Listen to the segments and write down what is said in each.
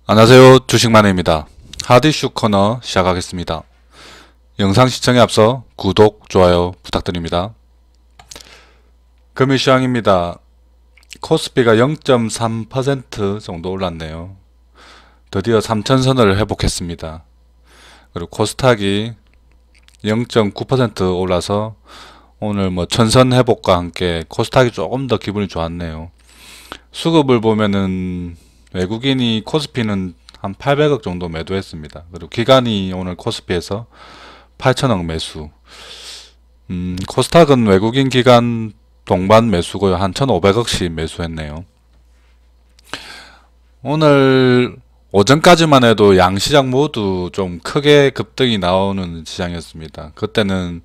안녕하세요. 주식마네입니다. 하디슈 코너 시작하겠습니다. 영상 시청에 앞서 구독, 좋아요 부탁드립니다. 금일시황입니다. 코스피가 0.3% 정도 올랐네요. 드디어 3000선을 회복했습니다. 그리고 코스닥이 0.9% 올라서 오늘 1000선 회복과 함께 코스닥이 조금 더 기분이 좋았네요. 수급을 보면은 외국인이 코스피는 한 800억 정도 매도했습니다. 그리고 기관이 오늘 코스피에서 8천억 매수. 코스닥은 외국인 기관 동반 매수고요. 한 1,500억씩 매수했네요. 오늘 오전까지만 해도 양시장 모두 좀 크게 급등이 나오는 시장이었습니다. 그때는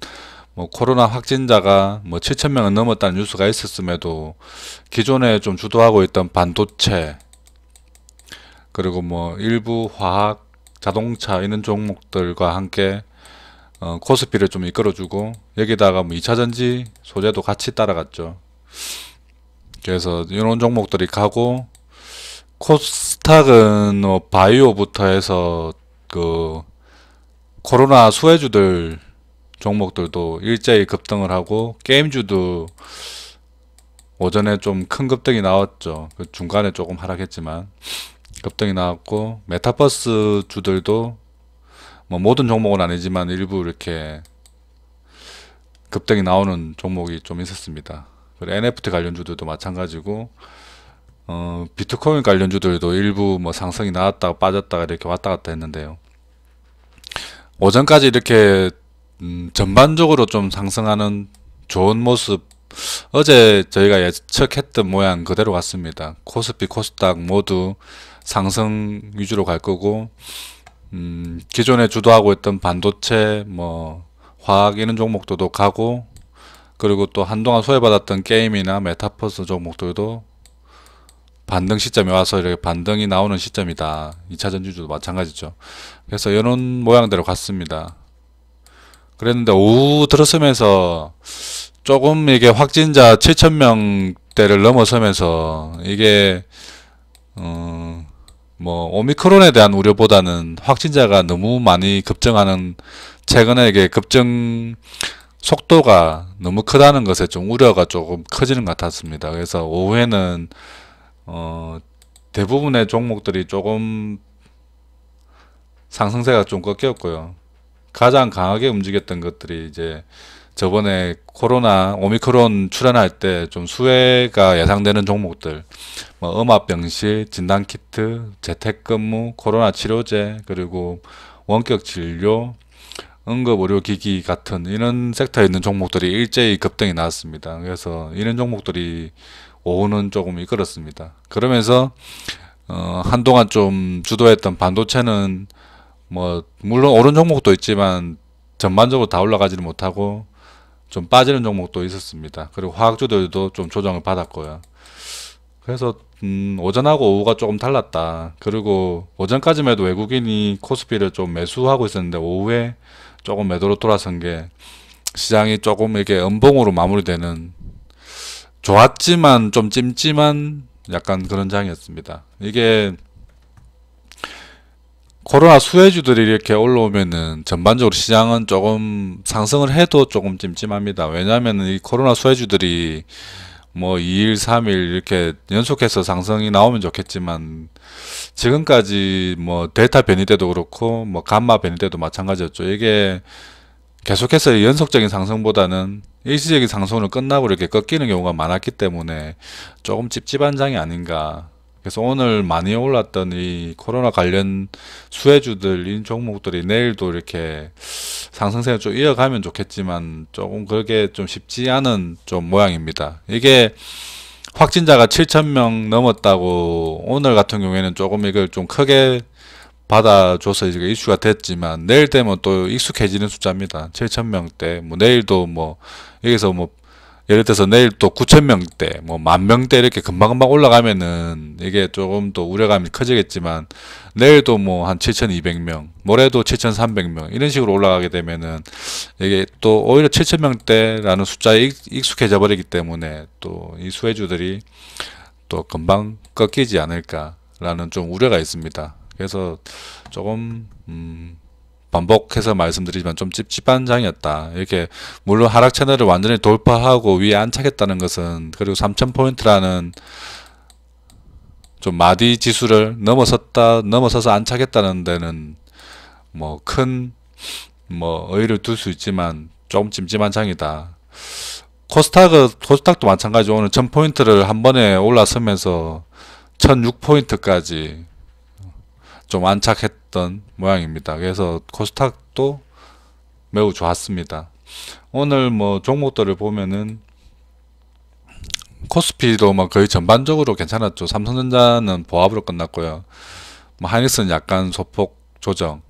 코로나 확진자가 7,000명은 넘었다는 뉴스가 있었음에도 기존에 좀 주도하고 있던 반도체 그리고 일부 화학, 자동차 이런 종목들과 함께 코스피를 좀 이끌어주고 여기다가 2차전지 소재도 같이 따라갔죠. 그래서 이런 종목들이 가고 코스닥은 바이오부터 해서 그 코로나 수혜주들 종목들도 일제히 급등을 하고 게임주도 오전에 좀 큰 급등이 나왔죠. 그 중간에 조금 하락했지만 급등이 나왔고 메타버스 주들도 모든 종목은 아니지만 일부 이렇게 급등이 나오는 종목이 좀 있었습니다. 그리고 NFT 관련주들도 마찬가지고 비트코인 관련주들도 일부 상승이 나왔다가 빠졌다가 이렇게 왔다 갔다 했는데요. 오전까지 이렇게 전반적으로 좀 상승하는 좋은 모습, 어제 저희가 예측했던 모양 그대로 같습니다. 코스피, 코스닥 모두 상승 위주로 갈 거고 기존에 주도하고 있던 반도체, 화학 이런 종목들도 가고, 그리고 또 한동안 소외받았던 게임이나 메타버스 종목들도 반등 시점이 와서 이렇게 반등이 나오는 시점이다. 2차 전지주도 마찬가지죠. 그래서 이런 모양대로 갔습니다. 그랬는데 오후 들어서면서 조금 이게 확진자 7,000명대를 넘어서면서 이게 오미크론에 대한 우려보다는 확진자가 너무 많이 급증하는, 최근에 이게 급증 속도가 너무 크다는 것에 좀 우려가 조금 커지는 것 같았습니다. 그래서 오후에는 대부분의 종목들이 조금 상승세가 좀 꺾였고요. 가장 강하게 움직였던 것들이 이제 저번에 코로나 오미크론 출현할 때 좀 수혜가 예상되는 종목들, 음압병실, 진단키트, 재택근무, 코로나 치료제, 그리고 원격 진료, 응급의료기기 같은 이런 섹터에 있는 종목들이 일제히 급등이 나왔습니다. 그래서 이런 종목들이 오후는 조금 이끌었습니다. 그러면서 한동안 좀 주도했던 반도체는 물론 오른 종목도 있지만 전반적으로 다 올라가지는 못하고 좀 빠지는 종목도 있었습니다. 그리고 화학주들도 좀 조정을 받았고요. 그래서 오전하고 오후가 조금 달랐다. 그리고 오전까지만 해도 외국인이 코스피를 좀 매수하고 있었는데 오후에 조금 매도로 돌아선 게 시장이 조금 이렇게 음봉으로 마무리되는, 좋았지만 좀 찜찜한 약간 그런 장이었습니다. 이게 코로나 수혜주들이 이렇게 올라오면은 전반적으로 시장은 조금 상승을 해도 조금 찜찜합니다. 왜냐하면 이 코로나 수혜주들이 2일, 3일 이렇게 연속해서 상승이 나오면 좋겠지만 지금까지 델타 변이 때도 그렇고 감마 변이 때도 마찬가지였죠. 이게 계속해서 연속적인 상승보다는 일시적인 상승으로 끝나고 이렇게 꺾이는 경우가 많았기 때문에 조금 찝찝한 장이 아닌가. 그래서 오늘 많이 올랐던 이 코로나 관련 수혜주들, 인 종목들이 내일도 이렇게 상승세를 좀 이어가면 좋겠지만 조금 그게 좀 쉽지 않은 좀 모양입니다. 이게 확진자가 7,000명 넘었다고 오늘 같은 경우에는 조금 이걸 좀 크게 받아줘서 이제 이슈가 됐지만 내일 되면 또 익숙해지는 숫자입니다. 7,000명대, 내일도 여기서 예를 들어서 내일 또 9,000명대, 10,000명대 이렇게 금방금방 올라가면은 이게 조금 더 우려감이 커지겠지만 내일도 한 7,200명, 모레도 7,300명 이런 식으로 올라가게 되면은 이게 또 오히려 7,000명대라는 숫자에 익숙해져 버리기 때문에 또 이 수혜주들이 또 금방 꺾이지 않을까라는 좀 우려가 있습니다. 그래서 조금 반복해서 말씀드리지만 좀 찝찝한 장이었다. 이렇게 물론 하락 채널을 완전히 돌파하고 위에 안착했다는 것은, 그리고 3000포인트라는 좀 마디 지수를 넘어서서 안착했다는 데는 뭐 큰 의의를 둘 수 있지만 좀 찜찜한 장이다. 코스닥도 마찬가지로 오늘 1000포인트를 한 번에 올라서면서 1006포인트까지 좀 안착했던 모양입니다. 그래서 코스닥도 매우 좋았습니다. 오늘 뭐 종목들을 보면은 코스피도 뭐 거의 전반적으로 괜찮았죠. 삼성전자는 보합으로 끝났고요. 뭐 하이닉스는 약간 소폭 조정.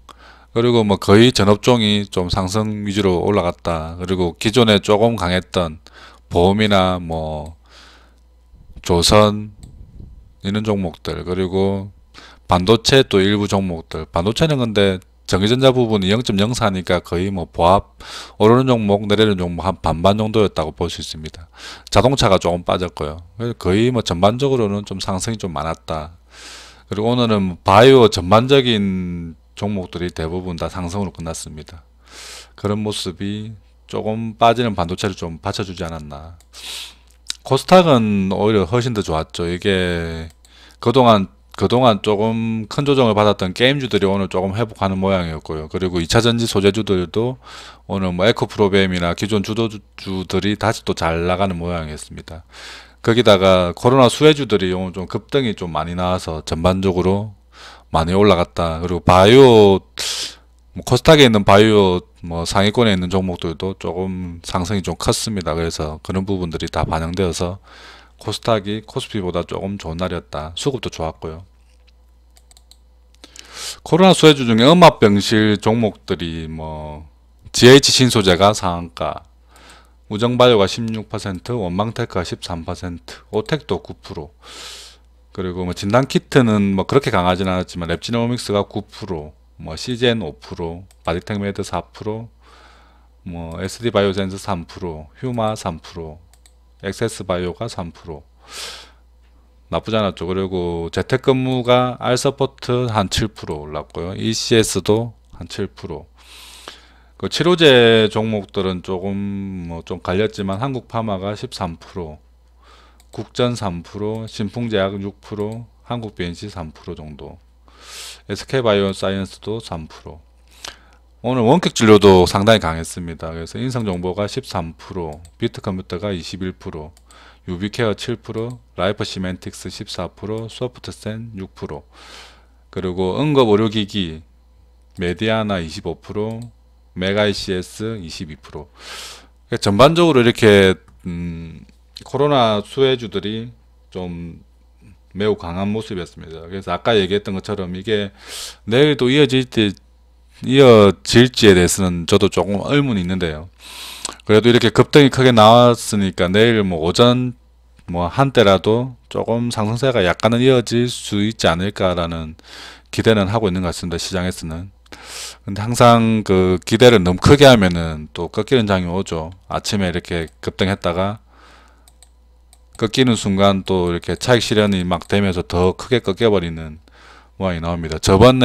그리고 뭐 거의 전업종이 좀 상승 위주로 올라갔다. 그리고 기존에 조금 강했던 보험이나 뭐 조선 이런 종목들, 그리고 반도체 또 일부 종목들. 반도체는 근데 전기전자 부분이 0.04니까 거의 뭐 보합, 오르는 종목 내리는 종목 한 반반 정도였다고 볼 수 있습니다. 자동차가 조금 빠졌고요. 거의 뭐 전반적으로는 좀 상승이 좀 많았다. 그리고 오늘은 바이오 전반적인 종목들이 대부분 다 상승으로 끝났습니다. 그런 모습이 조금 빠지는 반도체를 좀 받쳐주지 않았나. 코스닥은 오히려 훨씬 더 좋았죠. 이게 그동안 조금 큰 조정을 받았던 게임주들이 오늘 조금 회복하는 모양이었고요. 그리고 2차전지 소재주들도 오늘 뭐 에코프로비엠이나 기존 주도주들이 다시 또 잘 나가는 모양이었습니다. 거기다가 코로나 수혜주들이 오늘 좀 급등이 좀 많이 나와서 전반적으로 많이 올라갔다. 그리고 바이오, 뭐 코스닥에 있는 바이오 뭐 상위권에 있는 종목들도 조금 상승이 좀 컸습니다. 그래서 그런 부분들이 다 반영되어서 코스닥이 코스피보다 조금 좋은 날이었다. 수급도 좋았고요. 코로나 수혜주 중에 음압병실 종목들이 뭐 GH 신소재가 상한가, 우정바이오가 16%, 원망테크가 13%, 오텍도 9%, 그리고 뭐 진단키트는 뭐 그렇게 강하진 않았지만 랩지노믹스가 9%, 뭐 CGN 5%, 바디텍메드 4%, 뭐 SD바이오센스 3%, 휴마 3%, 엑세스바이오가 3%. 나쁘지 않았죠. 그리고 재택근무가 알서포트 한 7% 올랐고요. ECS도 한 7%. 그 치료제 종목들은 조금 뭐 좀 갈렸지만 한국파마가 13%, 국전 3%, 신풍제약 6%, 한국BNC 3% 정도. SK바이오사이언스도 3%. 오늘 원격진료도 상당히 강했습니다. 그래서 인성정보가 13%, 비트컴퓨터가 21%, 유비케어 7%, 라이퍼시멘틱스 14%, 소프트센 6%, 그리고 응급의료기기 메디아나 25%, 메가ICS 22%. 전반적으로 이렇게 코로나 수혜주들이 좀 매우 강한 모습이었습니다. 그래서 아까 얘기했던 것처럼 이게 내일도 이어질지에 대해서는 저도 조금 의문이 있는데요. 그래도 이렇게 급등이 크게 나왔으니까 내일 뭐 오전 뭐 한때라도 조금 상승세가 약간은 이어질 수 있지 않을까라는 기대는 하고 있는 것 같습니다. 시장에서는. 근데 항상 그 기대를 너무 크게 하면은 또 꺾이는 장이 오죠. 아침에 이렇게 급등했다가 꺾이는 순간 또 이렇게 차익 실현이 막 되면서 더 크게 꺾여버리는 모양이 나옵니다. 저번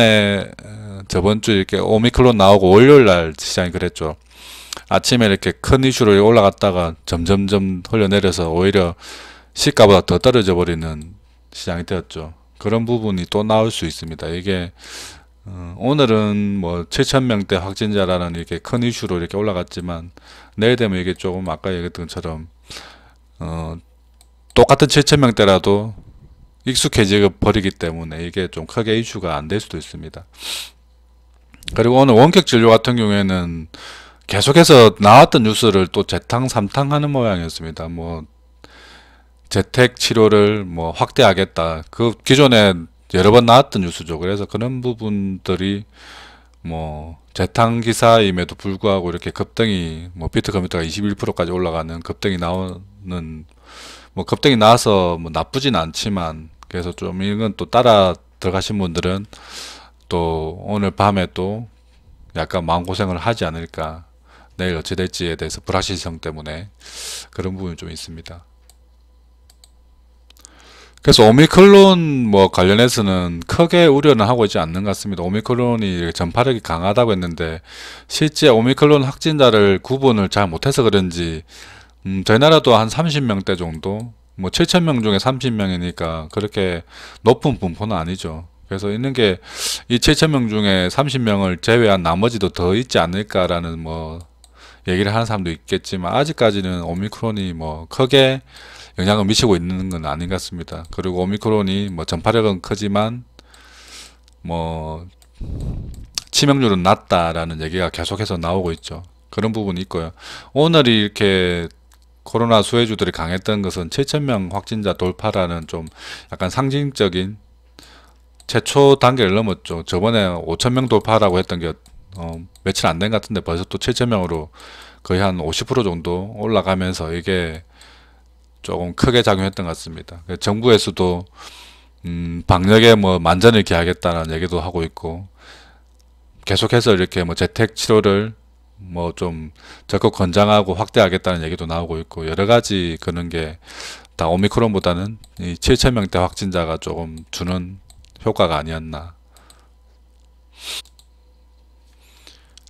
주 이렇게 오미크론 나오고 월요일 날 시장이 그랬죠. 아침에 이렇게 큰 이슈로 올라갔다가 점점점 흘러내려서 오히려 시가보다 더 떨어져 버리는 시장이 되었죠. 그런 부분이 또 나올 수 있습니다. 이게 오늘은 뭐 7,000명대 확진자라는 이렇게 큰 이슈로 이렇게 올라갔지만 내일 되면 이게 조금 아까 얘기했던 것처럼 똑같은 7,000명대라도 익숙해져 버리기 때문에 이게 좀 크게 이슈가 안 될 수도 있습니다. 그리고 오늘 원격 진료 같은 경우에는 계속해서 나왔던 뉴스를 또 재탕 삼탕 하는 모양이었습니다. 뭐 재택 치료를 뭐 확대하겠다. 그 기존에 여러 번 나왔던 뉴스죠. 그래서 그런 부분들이 뭐 재탕 기사임에도 불구하고 이렇게 급등이 뭐 비트컴퓨터가 21%까지 올라가는 급등이 나오는, 뭐 급등이 나와서 뭐 나쁘진 않지만, 그래서 좀 이건 또 따라 들어가신 분들은 또 오늘 밤에 또 약간 마음고생을 하지 않을까, 내일 어찌 될지에 대해서 불확실성 때문에 그런 부분이 좀 있습니다. 그래서 오미크론 뭐 관련해서는 크게 우려는 하고 있지 않는 것 같습니다. 오미크론이 전파력이 강하다고 했는데 실제 오미크론 확진자를 구분을 잘 못해서 그런지 저희 나라도 한 30명대 정도, 뭐 7,000명 중에 30명이니까 그렇게 높은 분포는 아니죠. 그래서 있는 게 이 7,000명 중에 30명을 제외한 나머지도 더 있지 않을까라는 뭐 얘기를 하는 사람도 있겠지만 아직까지는 오미크론이 뭐 크게 영향을 미치고 있는 건 아닌 것 같습니다. 그리고 오미크론이 뭐 전파력은 크지만 뭐 치명률은 낮다라는 얘기가 계속해서 나오고 있죠. 그런 부분이 있고요. 오늘 이렇게 코로나 수혜주들이 강했던 것은 7,000명 확진자 돌파라는 좀 약간 상징적인 최초 단계를 넘었죠. 저번에 5,000명 돌파라고 했던 게 며칠 안 된 것 같은데 벌써 또 7,000명으로 거의 한 50% 정도 올라가면서 이게 조금 크게 작용했던 것 같습니다. 정부에서도 방역에 뭐 만전을 기하겠다는 얘기도 하고 있고 계속해서 이렇게 뭐 재택 치료를 뭐 좀 적극 권장하고 확대하겠다는 얘기도 나오고 있고 여러 가지 그런 게 다 오미크론보다는 이 7,000명대 확진자가 조금 주는 효과가 아니었나.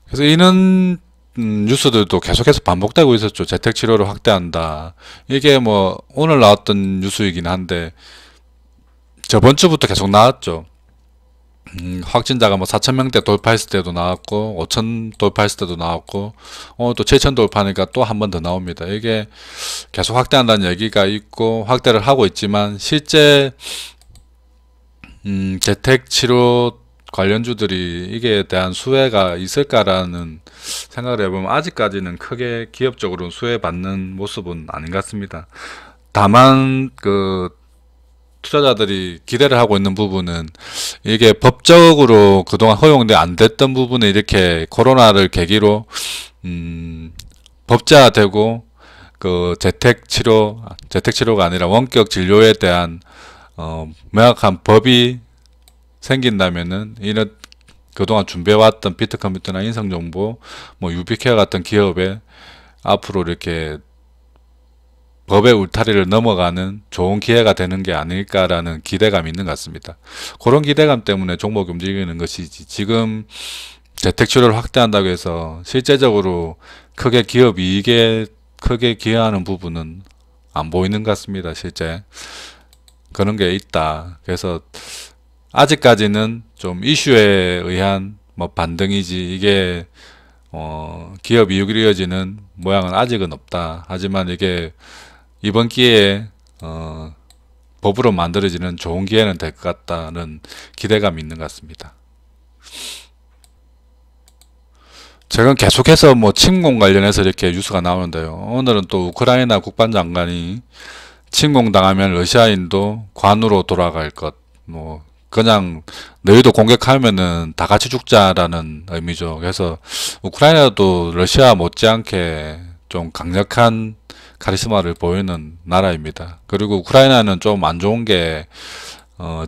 그래서 이런 뉴스들도 계속해서 반복되고 있었죠. 재택 치료를 확대한다. 이게 뭐 오늘 나왔던 뉴스이긴 한데 저번 주부터 계속 나왔죠. 확진자가 뭐 4,000명대 돌파했을 때도 나왔고 5,000 돌파했을 때도 나왔고 또 7,000 돌파니까 또 한 번 더 나옵니다. 이게 계속 확대한다는 얘기가 있고 확대를 하고 있지만 실제 재택 치료 관련주들이 이게 대한 수혜가 있을까라는 생각을 해보면 아직까지는 크게 기업적으로 수혜받는 모습은 아닌 것 같습니다. 다만 그 투자자들이 기대를 하고 있는 부분은 이게 법적으로 그동안 허용돼 안 됐던 부분에 이렇게 코로나를 계기로 법제화되고 그 재택치료가 아니라 원격 진료에 대한 명확한 법이 생긴다면은 이런 그동안 준비해왔던 비트컴퓨터나 인성정보, 뭐 유비케어 같은 기업에 앞으로 이렇게 법의 울타리를 넘어가는 좋은 기회가 되는 게 아닐까라는 기대감이 있는 것 같습니다. 그런 기대감 때문에 종목이 움직이는 것이지 지금 재택치료를 확대한다고 해서 실제적으로 크게 기업 이익에 크게 기여하는 부분은 안 보이는 것 같습니다. 실제 그런 게 있다. 그래서 아직까지는 좀 이슈에 의한 뭐 반등이지 이게 기업 이익이 이어지는 모양은 아직은 없다. 하지만 이게 이번 기회에 법으로 만들어지는 좋은 기회는 될 것 같다는 기대감이 있는 것 같습니다. 최근 계속해서 뭐 침공 관련해서 이렇게 뉴스가 나오는데요. 오늘은 또 우크라이나 국방장관이 침공당하면 러시아인도 관으로 돌아갈 것, 뭐 그냥 너희도 공격하면은 다 같이 죽자라는 의미죠. 그래서 우크라이나도 러시아 못지않게 좀 강력한 카리스마를 보이는 나라입니다. 그리고 우크라이나는 좀 안 좋은 게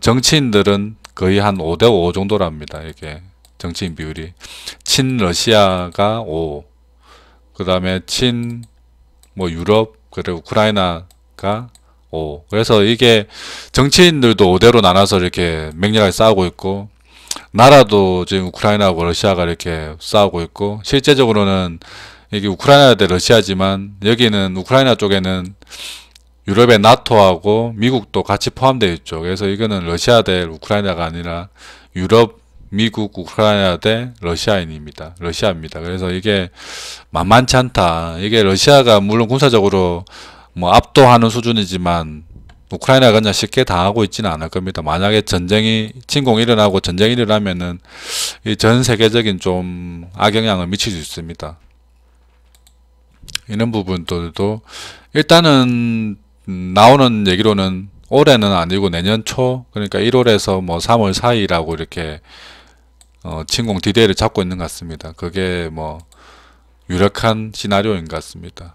정치인들은 거의 한 5대5 정도랍니다. 이게 정치인 비율이 친러시아가 5, 그 다음에 친 뭐 유럽 그리고 우크라이나가 5. 그래서 이게 정치인들도 5대로 나눠서 이렇게 맹렬하게 싸우고 있고 나라도 지금 우크라이나하고 러시아가 이렇게 싸우고 있고 실제적으로는 이게 우크라이나 대 러시아지만 여기는 우크라이나 쪽에는 유럽의 나토하고 미국도 같이 포함되어 있죠. 그래서 이거는 러시아 대 우크라이나가 아니라 유럽, 미국, 우크라이나 대 러시아입니다. 그래서 이게 만만치 않다. 이게 러시아가 물론 군사적으로 뭐 압도하는 수준이지만 우크라이나가 그냥 쉽게 당하고 있지는 않을 겁니다. 만약에 침공이 일어나고 전쟁이 일어나면은 이 전 세계적인 좀 악영향을 미칠 수 있습니다. 이런 부분들도 일단은 나오는 얘기로는 올해는 아니고 내년 초 그러니까 1월에서 뭐 3월 사이라고 이렇게 침공 디데이를 잡고 있는 것 같습니다. 그게 뭐 유력한 시나리오인 것 같습니다.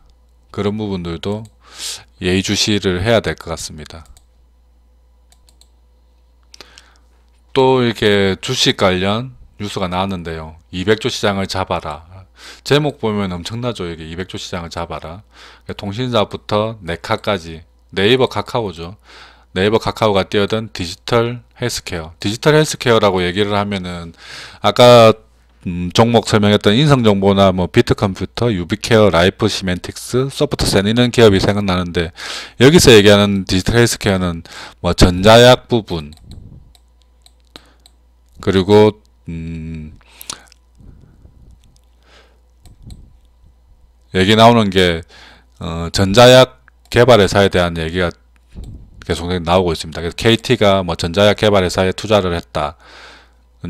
그런 부분들도 예의주시를 해야 될 것 같습니다. 또 이렇게 주식 관련 뉴스가 나왔는데요. 200조 시장을 잡아라. 제목 보면 엄청나죠. 이게 200조 시장을 잡아라. 통신사부터 네카까지 네이버 카카오죠. 네이버 카카오가 뛰어든 디지털 헬스케어. 디지털 헬스케어라고 얘기를 하면은 아까 종목 설명했던 인성정보나 뭐 비트컴퓨터, 유비케어, 라이프 시멘틱스, 소프트센 이런 기업이 생각나는데 여기서 얘기하는 디지털 헬스케어는 뭐 전자약 부분 그리고 얘기 나오는 게 전자약 개발 회사에 대한 얘기가 계속 나오고 있습니다. 그래서 KT가 뭐 전자약 개발 회사에 투자를 했다.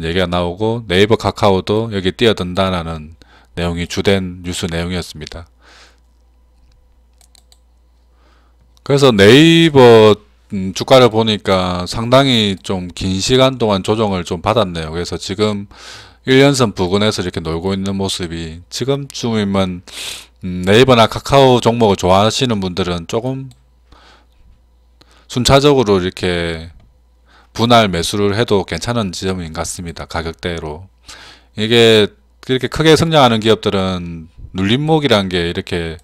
얘기가 나오고 네이버 카카오도 여기 뛰어든다라는 내용이 주된 뉴스 내용이었습니다. 그래서 네이버 주가를 보니까 상당히 좀 긴 시간 동안 조정을 좀 받았네요. 그래서 지금 1년선 부근에서 이렇게 놀고 있는 모습이 지금쯤이면 네이버나 카카오 종목을 좋아하시는 분들은 조금 순차적으로 이렇게 분할 매수를 해도 괜찮은 지점인 것 같습니다. 가격대로. 이게 그렇게 크게 성장하는 기업들은 눌림목이란 게 이렇게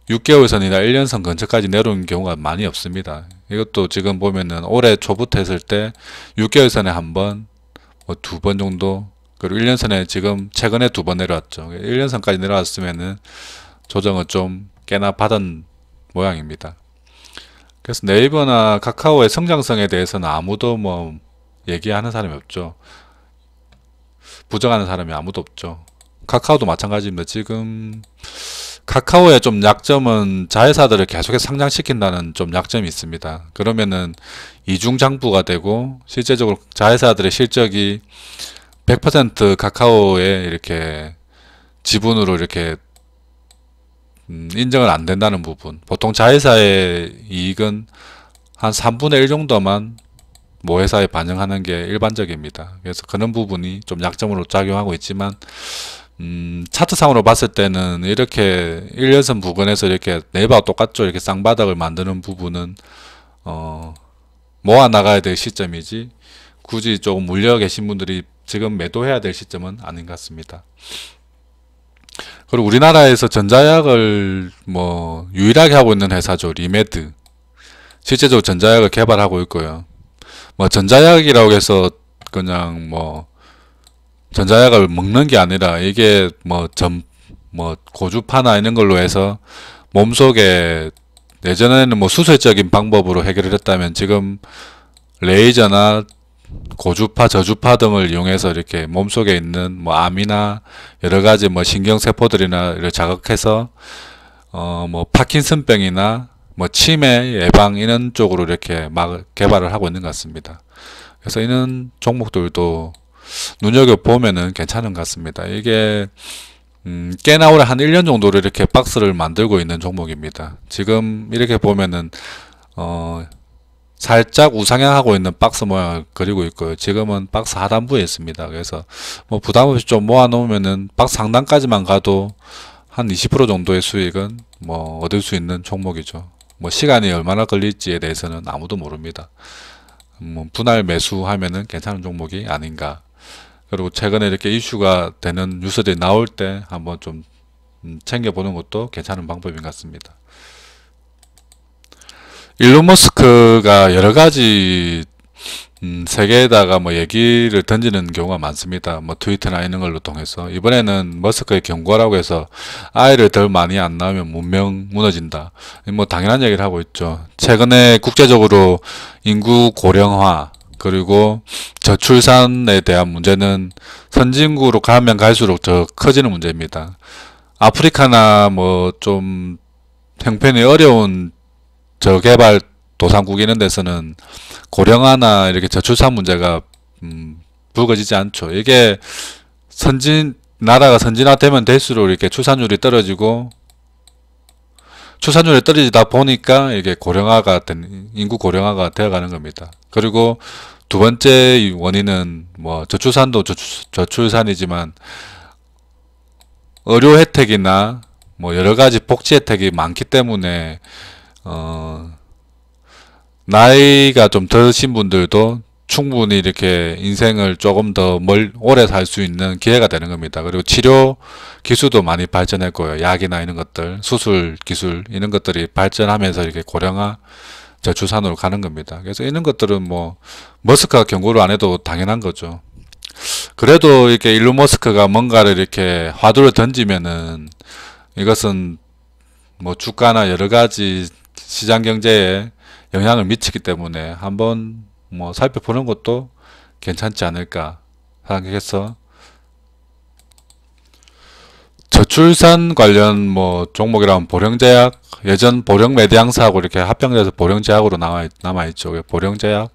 6개월선이나 1년선 근처까지 내려오는 경우가 많이 없습니다. 이것도 지금 보면은 올해 초부터 했을 때 6개월선에 한 번, 뭐 2번 정도, 그리고 1년선에 지금 최근에 2번 내려왔죠. 1년선까지 내려왔으면은 조정을 좀 꽤나 받은 모양입니다. 그래서 네이버나 카카오의 성장성에 대해서는 아무도 뭐 얘기하는 사람이 없죠. 부정하는 사람이 아무도 없죠. 카카오도 마찬가지입니다. 지금 카카오의 좀 약점은 자회사들을 계속해서 상장시킨다는 좀 약점이 있습니다. 그러면은 이중장부가 되고 실제적으로 자회사들의 실적이 100% 카카오에 이렇게 지분으로 이렇게 인정을 안 된다는 부분. 보통 자회사의 이익은 한 3분의 1 정도만 모회사에 반영하는 게 일반적입니다. 그래서 그런 부분이 좀 약점으로 작용하고 있지만 차트상으로 봤을 때는 이렇게 1년선 부근에서 이렇게 네이버와 똑같죠. 이렇게 쌍바닥을 만드는 부분은 모아 나가야 될 시점이지 굳이 조금 물려 계신 분들이 지금 매도해야 될 시점은 아닌 것 같습니다. 그리고 우리나라에서 전자약을 뭐 유일하게 하고 있는 회사죠. 리메드. 실제적으로 전자약을 개발하고 있고요. 뭐 전자약이라고 해서 그냥 뭐 전자약을 먹는 게 아니라 이게 뭐 고주파나 이런 걸로 해서 몸속에 예전에는 뭐 수술적인 방법으로 해결을 했다면 지금 레이저나 고주파, 저주파 등을 이용해서 이렇게 몸속에 있는 뭐 암이나 여러 가지 뭐 신경세포들이나 이를 자극해서 뭐 파킨슨병이나 뭐 치매 예방 이런 쪽으로 이렇게 막 개발을 하고 있는 것 같습니다. 그래서 이런 종목들도 눈여겨보면은 괜찮은 것 같습니다. 이게 꽤나 오래 한 1년 정도로 이렇게 박스를 만들고 있는 종목입니다. 지금 이렇게 보면은 살짝 우상향하고 있는 박스 모양을 그리고 있고요. 지금은 박스 하단부에 있습니다. 그래서 뭐 부담없이 좀 모아 놓으면은 박스 상단까지만 가도 한 20% 정도의 수익은 뭐 얻을 수 있는 종목이죠. 뭐 시간이 얼마나 걸릴지에 대해서는 아무도 모릅니다. 뭐 분할 매수하면은 괜찮은 종목이 아닌가. 그리고 최근에 이렇게 이슈가 되는 뉴스들이 나올 때 한번 좀 챙겨보는 것도 괜찮은 방법인 것 같습니다. 일론 머스크가 여러 가지 세계에다가 뭐 얘기를 던지는 경우가 많습니다. 뭐 트위터나 이런 걸로 통해서. 이번에는 머스크의 경고라고 해서 아이를 덜 많이 안 낳으면 문명 무너진다. 뭐 당연한 얘기를 하고 있죠. 최근에 국제적으로 인구 고령화 그리고 저출산에 대한 문제는 선진국으로 가면 갈수록 더 커지는 문제입니다. 아프리카나 뭐 좀 형편이 어려운 저개발 도상국 이런 데서는 고령화나 이렇게 저출산 문제가 불거지지 않죠. 이게 나라가 선진화되면 될수록 이렇게 출산율이 떨어지고 출산율이 떨어지다 보니까 이게 인구 고령화가 되어가는 겁니다. 그리고 두 번째 원인은 뭐 저출산도 저출산이지만 의료 혜택이나 뭐 여러 가지 복지 혜택이 많기 때문에 나이가 좀 드신 분들도 충분히 이렇게 인생을 조금 더 오래 살 수 있는 기회가 되는 겁니다. 그리고 치료 기술도 많이 발전했고요. 약이나 이런 것들, 수술 기술 이런 것들이 발전하면서 이렇게 고령화 저출산으로 가는 겁니다. 그래서 이런 것들은 뭐 머스크가 경고를 안 해도 당연한 거죠. 그래도 이렇게 일론 머스크가 뭔가를 이렇게 화두를 던지면은 이것은 뭐 주가나 여러 가지 시장 경제에 영향을 미치기 때문에 한번 뭐 살펴보는 것도 괜찮지 않을까 생각해서 저출산 관련 뭐 종목이라면 보령제약, 예전 보령메디앙스하고 이렇게 합병돼서 보령제약으로 남아있죠. 보령제약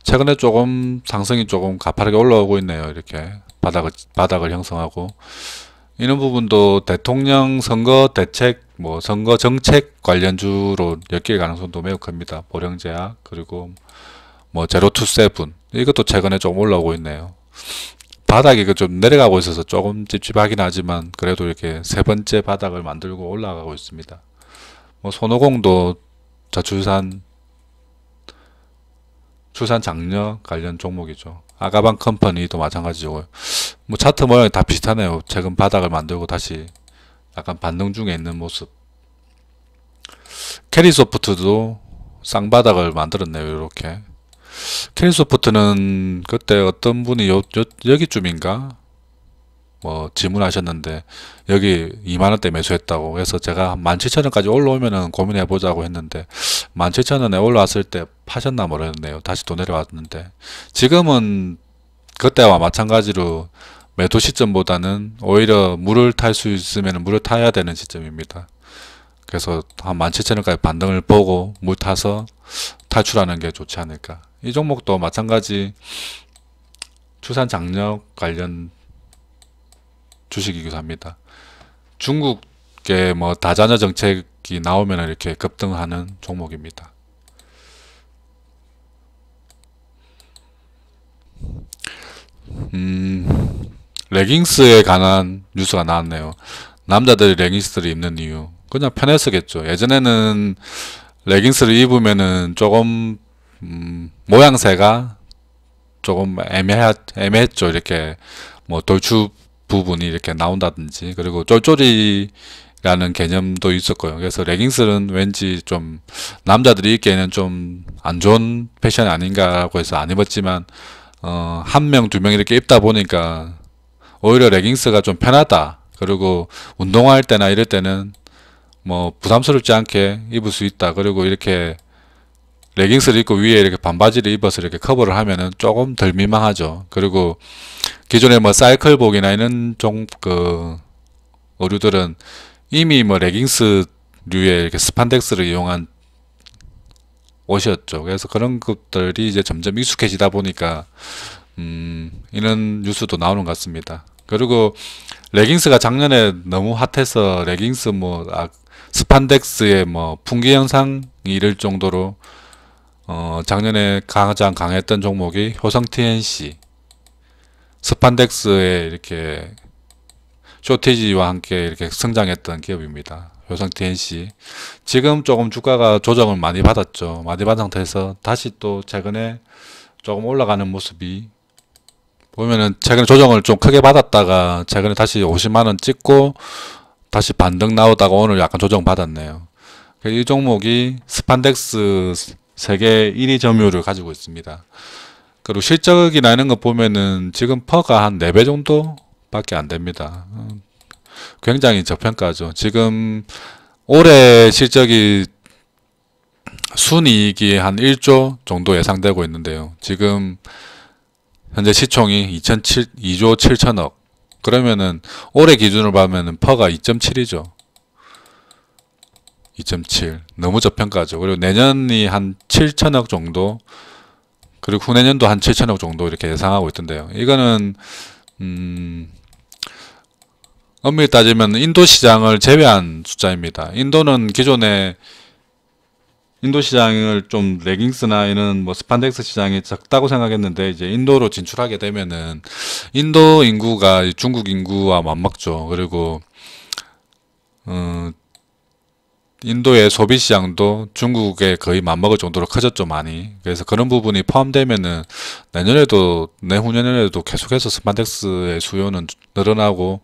최근에 조금 상승이 조금 가파르게 올라오고 있네요. 이렇게 바닥을 형성하고 이런 부분도 대통령 선거 대책, 뭐 선거 정책 관련주로 엮일 가능성도 매우 큽니다. 보령제약 그리고 뭐 제로투세븐 이것도 최근에 좀 올라오고 있네요. 바닥이 좀 내려가고 있어서 조금 찝찝하긴 하지만 그래도 이렇게 세 번째 바닥을 만들고 올라가고 있습니다. 뭐 손오공도 저출산 장려 관련 종목이죠. 아가방 컴퍼니도 마찬가지고 뭐 차트 모양이 다 비슷하네요. 최근 바닥을 만들고 다시 약간 반등 중에 있는 모습. 캐리소프트도 쌍바닥을 만들었네요. 이렇게 캐리소프트는 그때 어떤 분이 여기쯤인가 뭐 질문하셨는데 여기 2만원대 매수했다고 해서 제가 한 17,000원까지 올라오면은 고민해 보자고 했는데 17,000원에 올라왔을 때 파셨나 모르겠네요. 다시 또 내려왔는데 지금은 그때와 마찬가지로 매도 시점보다는 오히려 물을 탈 수 있으면 물을 타야 되는 시점입니다. 그래서 한 17,000원까지 반등을 보고 물 타서 탈출하는 게 좋지 않을까. 이 종목도 마찬가지 출산 장려 관련 주식이기도 합니다. 중국의 뭐 다자녀 정책이 나오면 이렇게 급등하는 종목입니다. 레깅스에 관한 뉴스가 나왔네요. 남자들이 레깅스를 입는 이유 그냥 편해서겠죠. 예전에는 레깅스를 입으면은 조금 모양새가 조금 애매했죠. 이렇게 뭐 돌출 부분이 이렇게 나온다든지 그리고 쫄쫄이라는 개념도 있었고요. 그래서 레깅스는 왠지 좀 남자들이 입기에는 좀 안 좋은 패션이 아닌가라고 해서 안 입었지만 한 명, 두 명 이렇게 입다 보니까 오히려 레깅스가 좀 편하다. 그리고 운동할 때나 이럴 때는 뭐 부담스럽지 않게 입을 수 있다. 그리고 이렇게 레깅스를 입고 위에 이렇게 반바지를 입어서 이렇게 커버를 하면은 조금 덜 민망하죠. 그리고 기존에 뭐 사이클복이나 이런 의류들은 이미 뭐 레깅스류의 이렇게 스판덱스를 이용한 옷이었죠. 그래서 그런 것들이 이제 점점 익숙해지다 보니까 이런 뉴스도 나오는 것 같습니다. 그리고 레깅스가 작년에 너무 핫해서 레깅스 스판덱스의 뭐 풍기 현상이 이를 정도로 작년에 가장 강했던 종목이 효성 TNC 스판덱스에 이렇게 쇼티지와 함께 이렇게 성장했던 기업입니다. 효성 TNC 지금 조금 주가가 조정을 많이 받았죠. 많이 받은 상태에서 다시 또 최근에 조금 올라가는 모습이 보면은 최근에 조정을 좀 크게 받았다가 최근에 다시 50만원 찍고 다시 반등 나오다가 오늘 약간 조정 받았네요. 이 종목이 스판덱스 세계 1위 점유율을 가지고 있습니다. 그리고 실적이나 이런 거 보면은 지금 퍼가 한 4배 정도 밖에 안 됩니다. 굉장히 저평가죠. 지금 올해 실적이 순이익이 한 1조 정도 예상되고 있는데요. 지금 현재 시총이 2조 7천억. 그러면은 올해 기준으로 보면은 퍼가 2.7이죠. 2.7 너무 저평가죠. 그리고 내년이 한 7천억 정도 그리고 후내년도 한 7천억 정도 이렇게 예상하고 있던데요. 이거는 엄밀히 따지면 인도 시장을 제외한 숫자입니다. 인도는 기존에 인도 시장을 좀 레깅스나 이런 뭐 스판덱스 시장이 적다고 생각했는데 이제 인도로 진출하게 되면은 인도 인구가 중국 인구와 맞먹죠. 그리고 인도의 소비 시장도 중국에 거의 맞먹을 정도로 커졌죠, 많이. 그래서 그런 부분이 포함되면은 내년에도 내후년에도 계속해서 스판덱스의 수요는 늘어나고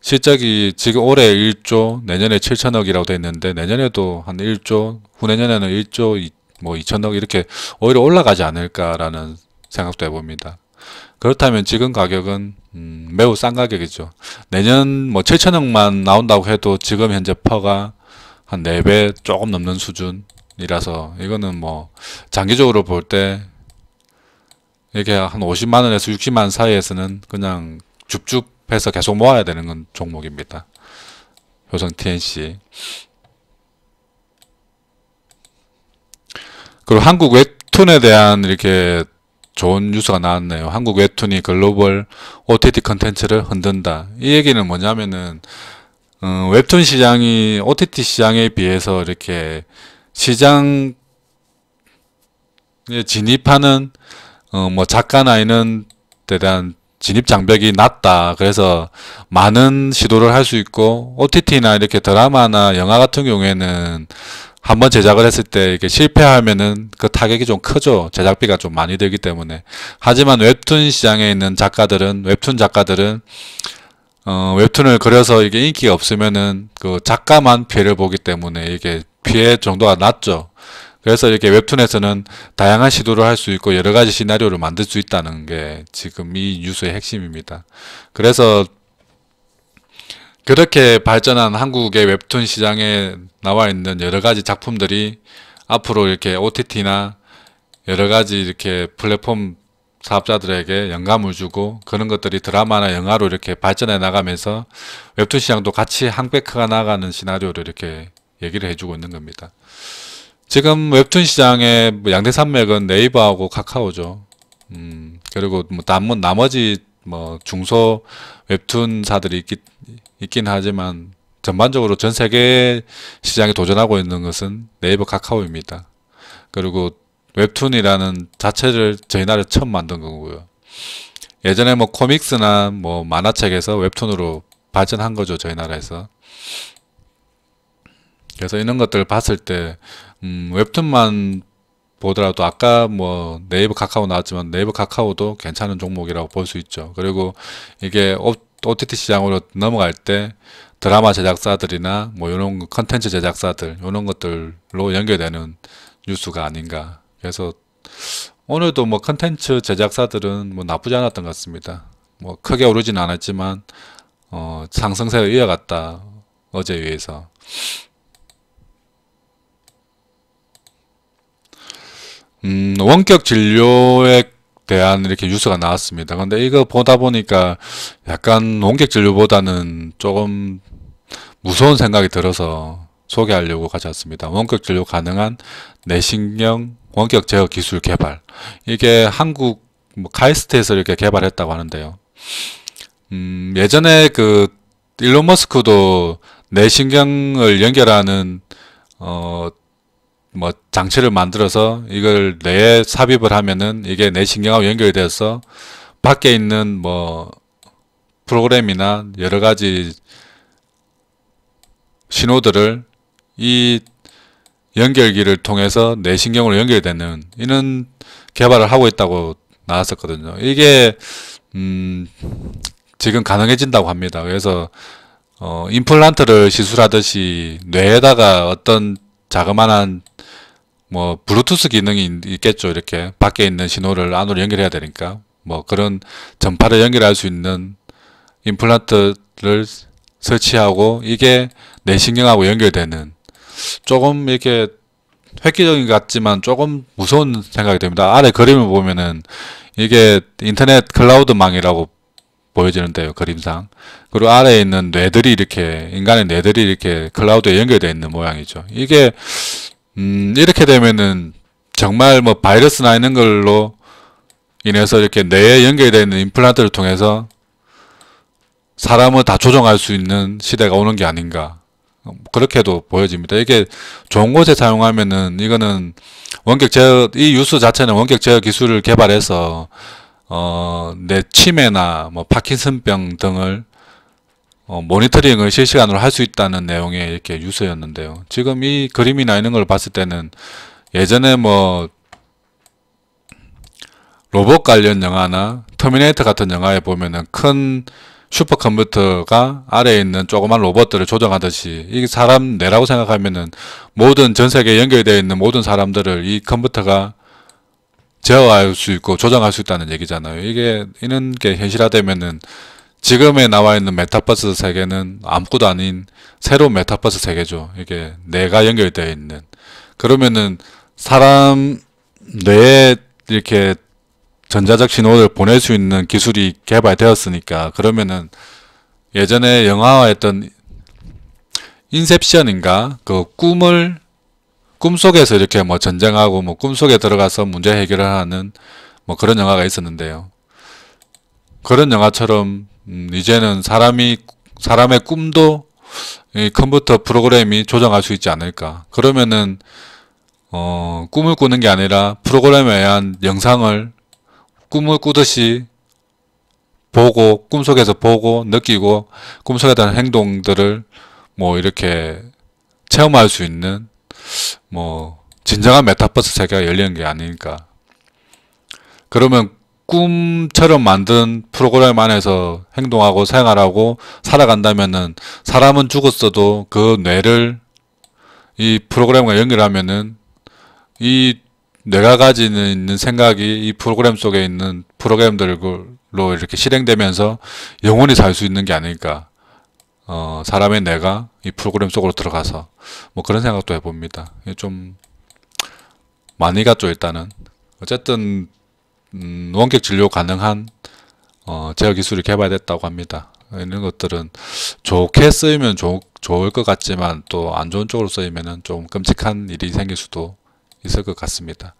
실적이 지금 올해 1조, 내년에 7천억이라고 돼 있는데 내년에도 한 1조, 후내년에는 1조 뭐 2천억 이렇게 오히려 올라가지 않을까라는 생각도 해봅니다. 그렇다면 지금 가격은 매우 싼 가격이죠. 내년 뭐 7천억만 나온다고 해도 지금 현재 퍼가 한 4배 조금 넘는 수준이라서 이거는 뭐 장기적으로 볼 때 이게 한 50만원에서 60만원 사이에서는 그냥 줍줍 해서 계속 모아야 되는 건 종목입니다. 효성 TNC. 그리고 한국 웹툰에 대한 이렇게 좋은 뉴스가 나왔네요. 한국 웹툰이 글로벌 OTT 컨텐츠를 흔든다. 이 얘기는 뭐냐면은 웹툰 시장이 OTT 시장에 비해서 이렇게 시장에 진입하는 뭐 작가나 이런 데 대한 진입 장벽이 낮다. 그래서 많은 시도를 할 수 있고 OTT나 이렇게 드라마나 영화 같은 경우에는 한번 제작을 했을 때 이게 실패하면은 그 타격이 좀 크죠. 제작비가 좀 많이 들기 때문에. 하지만 웹툰 시장에 있는 작가들은 웹툰 작가들은 웹툰을 그려서 이게 인기가 없으면은 그 작가만 피해를 보기 때문에 이게 피해 정도가 낮죠. 그래서 이렇게 웹툰에서는 다양한 시도를 할 수 있고 여러 가지 시나리오를 만들 수 있다는 게 지금 이 뉴스의 핵심입니다. 그래서 그렇게 발전한 한국의 웹툰 시장에 나와 있는 여러 가지 작품들이 앞으로 이렇게 OTT나 여러 가지 이렇게 플랫폼 사업자들에게 영감을 주고 그런 것들이 드라마나 영화로 이렇게 발전해 나가면서 웹툰 시장도 같이 한배 커가 나가는 시나리오를 이렇게 얘기를 해주고 있는 겁니다. 지금 웹툰 시장의 양대 산맥은 네이버하고 카카오죠. 그리고 뭐 나머지 뭐 중소 웹툰사들이 있긴 하지만 전반적으로 전 세계 시장에 도전하고 있는 것은 네이버 카카오입니다. 그리고 웹툰이라는 자체를 저희 나라에 처음 만든 거고요. 예전에 뭐 코믹스나 뭐 만화책에서 웹툰으로 발전한 거죠, 저희 나라에서. 그래서 이런 것들을 봤을 때 웹툰만 보더라도 아까 뭐 네이버 카카오 나왔지만 네이버 카카오도 괜찮은 종목이라고 볼 수 있죠. 그리고 이게 OTT 시장으로 넘어갈 때 드라마 제작사들이나 뭐 이런 컨텐츠 제작사들 이런 것들로 연결되는 뉴스가 아닌가. 그래서 오늘도 뭐 컨텐츠 제작사들은 뭐 나쁘지 않았던 것 같습니다. 뭐 크게 오르진 않았지만 상승세를 이어갔다. 어제에 의해서. 원격 진료에 대한 이렇게 뉴스가 나왔습니다. 근데 이거 보다 보니까 약간 원격 진료보다는 조금 무서운 생각이 들어서 소개하려고 가져왔습니다. 원격 진료 가능한 뇌신경 원격 제어 기술 개발. 이게 한국 뭐 카이스트에서 이렇게 개발했다고 하는데요. 예전에 그 일론 머스크도 뇌신경을 연결하는 뭐 장치를 만들어서 이걸 뇌에 삽입을 하면은 이게 뇌신경하고 연결돼서 밖에 있는 뭐 프로그램이나 여러 가지 신호들을 이 연결기를 통해서 뇌신경으로 연결되는 이런 개발을 하고 있다고 나왔었거든요. 이게 지금 가능해진다고 합니다. 그래서 임플란트를 시술하듯이 뇌에다가 어떤 자그마한 뭐 블루투스 기능이 있겠죠. 이렇게 밖에 있는 신호를 안으로 연결해야 되니까 뭐 그런 전파를 연결할 수 있는 임플란트를 설치하고 이게 뇌신경하고 연결되는 조금 이렇게 획기적인 것 같지만 조금 무서운 생각이 됩니다. 아래 그림을 보면은 이게 인터넷 클라우드망이라고 보여지는데요, 그림상. 그리고 아래에 있는 뇌들이 이렇게 인간의 뇌들이 이렇게 클라우드에 연결되어 있는 모양이죠. 이게 이렇게 되면은 정말 뭐 바이러스나 이런 걸로 인해서 이렇게 뇌에 연결되어 있는 임플란트를 통해서 사람을 다 조종할 수 있는 시대가 오는 게 아닌가. 그렇게도 보여집니다. 이게 좋은 곳에 사용하면은 이거는 원격 제어, 이 뉴스 자체는 원격 제어 기술을 개발해서 뇌 치매나 뭐 파킨슨병 등을 모니터링을 실시간으로 할 수 있다는 내용의 이렇게 뉴스였는데요. 지금 이 그림이나 이런 걸 봤을 때는 예전에 뭐 로봇 관련 영화나 터미네이터 같은 영화에 보면은 큰 슈퍼컴퓨터가 아래에 있는 조그만 로봇들을 조정하듯이 이게 사람 뇌라고 생각하면은 모든 전 세계에 연결되어 있는 모든 사람들을 이 컴퓨터가 제어할 수 있고 조정할 수 있다는 얘기잖아요. 이런 게 현실화되면은 지금에 나와 있는 메타버스 세계는 아무것도 아닌 새로운 메타버스 세계죠. 이게 뇌가 연결되어 있는. 그러면은 사람 뇌에 이렇게 전자적 신호를 보낼 수 있는 기술이 개발되었으니까, 그러면은 예전에 영화화했던 인셉션인가 그 꿈속에서 이렇게 뭐 전쟁하고 뭐 꿈속에 들어가서 문제 해결을 하는 뭐 그런 영화가 있었는데요. 그런 영화처럼 이제는 사람의 꿈도 이 컴퓨터 프로그램이 조정할 수 있지 않을까. 그러면은 꿈을 꾸는 게 아니라 프로그램에 의한 영상을 꿈을 꾸듯이 보고, 꿈속에서 보고 느끼고 꿈속에 대한 행동들을 뭐 이렇게 체험할 수 있는 뭐 진정한 메타버스 세계가 열리는 게 아닐까. 그러면 꿈처럼 만든 프로그램 안에서 행동하고 생활하고 살아간다면은 사람은 죽었어도 그 뇌를 이 프로그램과 연결하면은 이 뇌가 가지는 있는 생각이 이 프로그램 속에 있는 프로그램들로 이렇게 실행되면서 영원히 살 수 있는 게 아닐까. 사람의 뇌가 이 프로그램 속으로 들어가서 뭐 그런 생각도 해봅니다. 좀 많이 갔죠 일단은. 어쨌든 원격 진료 가능한 제어 기술이 개발됐다고 합니다. 이런 것들은 좋게 쓰이면 좋을 것 같지만 또 안 좋은 쪽으로 쓰이면은 좀 끔찍한 일이 생길 수도 있을 것 같습니다.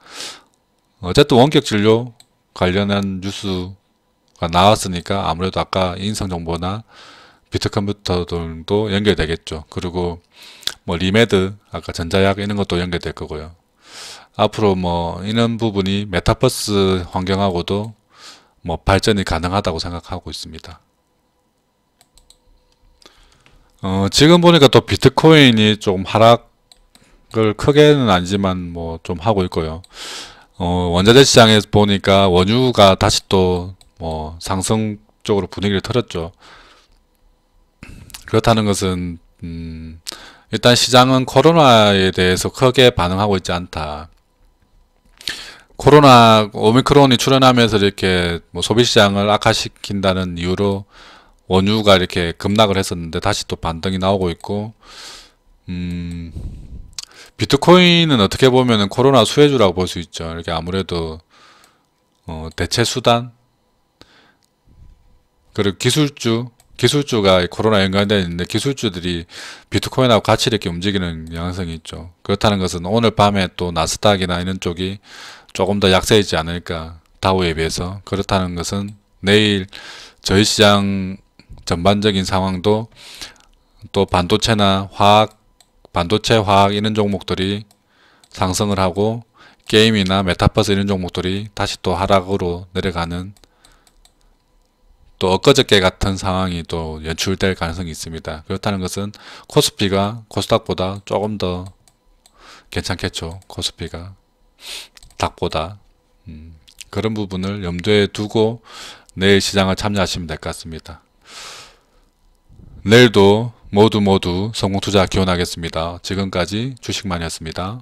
어쨌든 원격 진료 관련한 뉴스가 나왔으니까 아무래도 아까 인성정보나 비트컴퓨터들도 연결되겠죠. 그리고 뭐 리메드, 아까 전자약 이런 것도 연결될 거고요. 앞으로 뭐 이런 부분이 메타버스 환경하고도 뭐 발전이 가능하다고 생각하고 있습니다. 지금 보니까 또 비트코인이 조금 하락을 크게는 아니지만 뭐 좀 하고 있고요. 원자재 시장에서 보니까 원유가 다시 또 뭐 상승 쪽으로 분위기를 틀었죠. 그렇다는 것은 일단 시장은 코로나에 대해서 크게 반응하고 있지 않다. 코로나 오미크론이 출현하면서 이렇게 뭐 소비시장을 악화시킨다는 이유로 원유가 이렇게 급락을 했었는데 다시 또 반등이 나오고 있고, 비트코인은 어떻게 보면은 코로나 수혜주라고 볼 수 있죠. 이렇게 아무래도 대체 수단, 그리고 기술주가 코로나 연관되어 있는데 기술주들이 비트코인하고 같이 이렇게 움직이는 영향성이 있죠. 그렇다는 것은 오늘 밤에 또 나스닥이나 이런 쪽이 조금 더 약세이지 않을까, 다우에 비해서. 그렇다는 것은 내일 저희 시장 전반적인 상황도 또 반도체나 반도체, 화학 이런 종목들이 상승을 하고 게임이나 메타버스 이런 종목들이 다시 또 하락으로 내려가는, 또 엊그저께 같은 상황이 또 연출될 가능성이 있습니다. 그렇다는 것은 코스피가 코스닥보다 조금 더 괜찮겠죠. 코스피가 닥보다. 그런 부분을 염두에 두고 내일 시장을 참여하시면 될 것 같습니다. 내일도 모두 성공 투자 기원하겠습니다. 지금까지 주식만이었습니다.